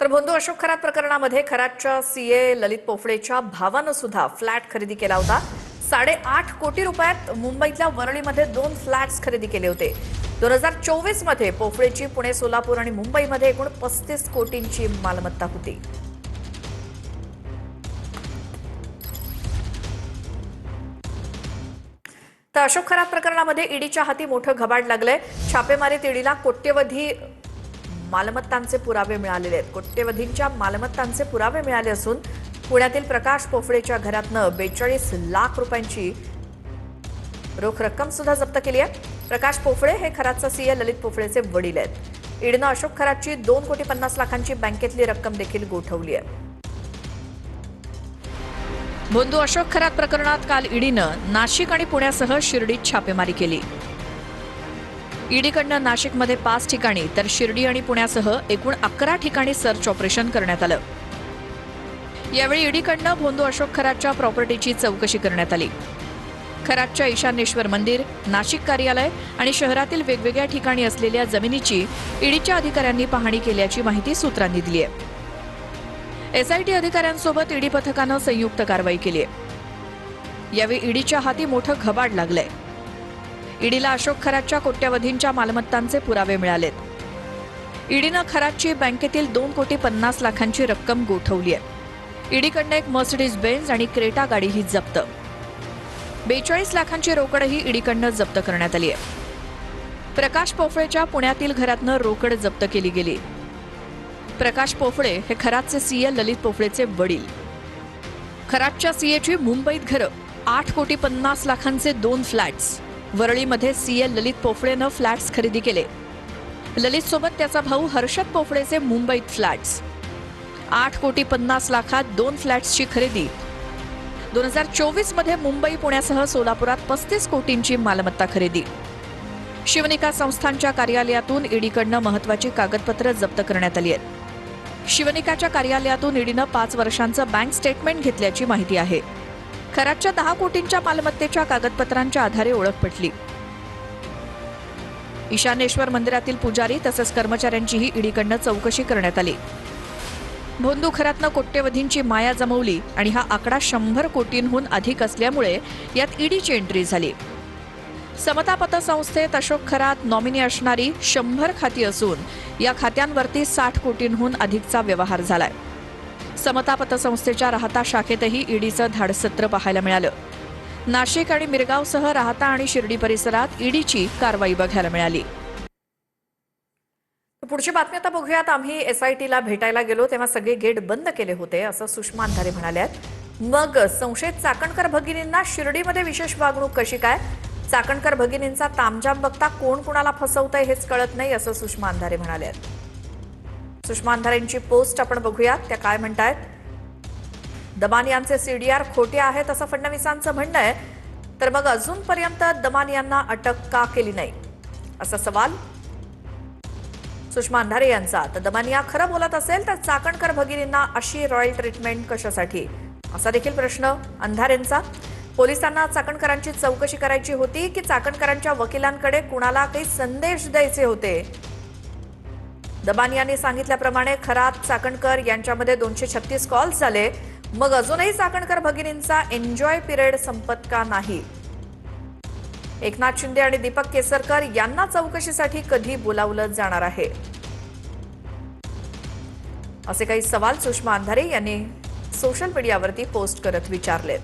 तर बंधू अशोक खरात प्रकरणामध्ये खरातच्या सीए ललित पोफळेच्या भावानं सुद्धा फ्लॅट खरेदी केला होता। 8.5 कोटी रुपयात मुंबईतल्या वरळीमध्ये 2 फ्लॅट्स खरेदी केले होते। 2024 मध्ये पोफळेची पुणे, सोलापूर आणि मुंबईमध्ये एकूण 35 कोटींची मालमत्ता होती। तर अशोक खरात प्रकरणामध्ये ईडीच्या हाती मोठं घबाड लागलंय। छापेमारीत ईडीला कोट्यवधी मालमत्तांचे पुरावे मिळालेले आहेत। कोट्यवधींच्या मालमत्तांचे पुरावे मिळाले असून पुण्यातील प्रकाश पोफळेच्या घरातनं 42 लाख रुपयांची रोख रक्कम सुद्धा जप्त केली आहे। प्रकाश पोफळे हे खरातचा सीए ललित पोफळेचे वडील आहेत। ईडीनं अशोक खरातची 2,50,00,000ची बँकेतली रक्कम देखील गोठवली आहे। बंधू अशोक खरात प्रकरणात काल ईडीनं नाशिक आणि पुण्यासह शिर्डीत छापेमारी केली। ईडीकडनं नाशिकमध्ये 5 ठिकाणी तर शिर्डी आणि पुण्यासह एकूण 11 ठिकाणी सर्च ऑपरेशन करण्यात आलं। यावेळी ईडीकडनं भोंदू अशोक खरातच्या प्रॉपर्टीची चौकशी करण्यात आली। खरातच्या ईशान्येश्वर मंदिर, नाशिक कार्यालय आणि शहरातील वेगवेगळ्या ठिकाणी असलेल्या जमिनीची ईडीच्या अधिकाऱ्यांनी पाहणी केल्याची माहिती सूत्रांनी दिली आहे। एसआयटी अधिकाऱ्यांसोबत ईडी पथकानं संयुक्त कारवाई केली आहे। यावेळी ईडीच्या हाती मोठं घबाड लागलंय। ईडीला अशोक खरातच्या कोट्यवधींच्या मालमत्तांचे पुरावे मिळालेत। ईडीनं खरातची बँकेतील 2,50,00,000ची रक्कम गोठवली आहे। ईडीकडनं एक मर्सिडीज बेंझ आणि क्रेटा गाडीही जप्त। 42 लाखांची रोकडही ईडीकडनं जप्त करण्यात आली आहे। प्रकाश पोफळेच्या पुण्यातील घरातनं रोकड जप्त केली गेली। प्रकाश पोफळे हे खरातचे सीए ललित पोफळेचे वडील। खरातच्या सीएची मुंबईत घरं, 8,50,00,000चे 2 फ्लॅट्स। वरळीमध्ये सीए ललित पोफळेनं फ्लॅट्स खरेदी केले। ललित सोबत त्याचा भाऊ हर्षद पोफळेचे मुंबईत फ्लॅट्स। 8,50,00,000 2 फ्लॅट्सची खरेदी। 2024 मध्ये मुंबई, पुण्यासह सोलापुरात 35 कोटींची मालमत्ता खरेदी। शिवनिका संस्थांच्या कार्यालयातून ईडीकडनं महत्वाची कागदपत्र जप्त करण्यात आली आहेत। शिवनिकाच्या कार्यालयातून ईडीनं 5 वर्षांचं बँक स्टेटमेंट घेतल्याची माहिती आहे। खरातच्या 10 कोटींच्या मालमत्तेच्या कागदपत्रांच्या आधारे ओळख पटली। ईशान्येश्वर मंदिरातील पुजारी तसंच कर्मचाऱ्यांचीही ईडीकडनं चौकशी करण्यात आली। भोंदू खरातनं कोट्यवधींची माया जमवली आणि हा आकडा 100 कोटींहून अधिक असल्यामुळे यात ईडीची एंट्री झाली। समता पतसंस्थेत अशोक खरात नॉमिनी असणारी 100 खाती असून या खात्यांवरती 60 कोटींहून अधिकचा व्यवहार झालाय। समता पतसंस्थेच्या राहता शाखेतही ईडीचं धाडसत्र पाहायला मिळालं। नाशिक आणि मिरगावसह राहता आणि शिर्डी परिसरात ईडीची कारवाई बघायला मिळाली। पुढची बातमी आता बघूयात। आम्ही एसआयटीला भेटायला गेलो तेव्हा सगळे गेट बंद केले होते असं सुषमा अंधारे म्हणाल्यात। मग संशयित चाकणकर भगिनींना शिर्डीमध्ये विशेष वागणूक कशी काय? चाकणकर भगिनींचा तामझाम बघता कोण कुणाला फसवतंय हेच कळत नाही असं सुषमा अंधारे म्हणाल्यात। सुषमा अंधारेंची पोस्ट आपण बघूयात, त्या काय म्हणतायत। दमानियांचे सीडीआर खोटे आहेत असं फडणवीसांचं म्हणणं आहे, तर मग अजूनपर्यंत दमानियांना अटक का केली नाही असा सवाल सुषमा अंधारे यांचा। तर दमानिया खरं बोलत असेल तर चाकणकर भगिनींना अशी रॉयल ट्रीटमेंट कशासाठी असा देखील प्रश्न अंधारेंचा। पोलिसांना चाकणकरांची चौकशी करायची होती की चाकणकरांच्या वकिलांकडे कुणाला काही संदेश द्यायचे होते? दबानियांनी सांगितल्याप्रमाणे खरात चाकणकर यांच्यामध्ये 236 कॉल्स झाले, मग अजूनही चाकणकर भगिनींचा एन्जॉय पिरियड संपत का नाही? एकनाथ शिंदे आणि दीपक केसरकर यांना चौकशीसाठी कधी बोलावलं जाणार आहे असे काही सवाल सुषमा अंधारे यांनी सोशल मीडियावरती पोस्ट करत विचारलेत।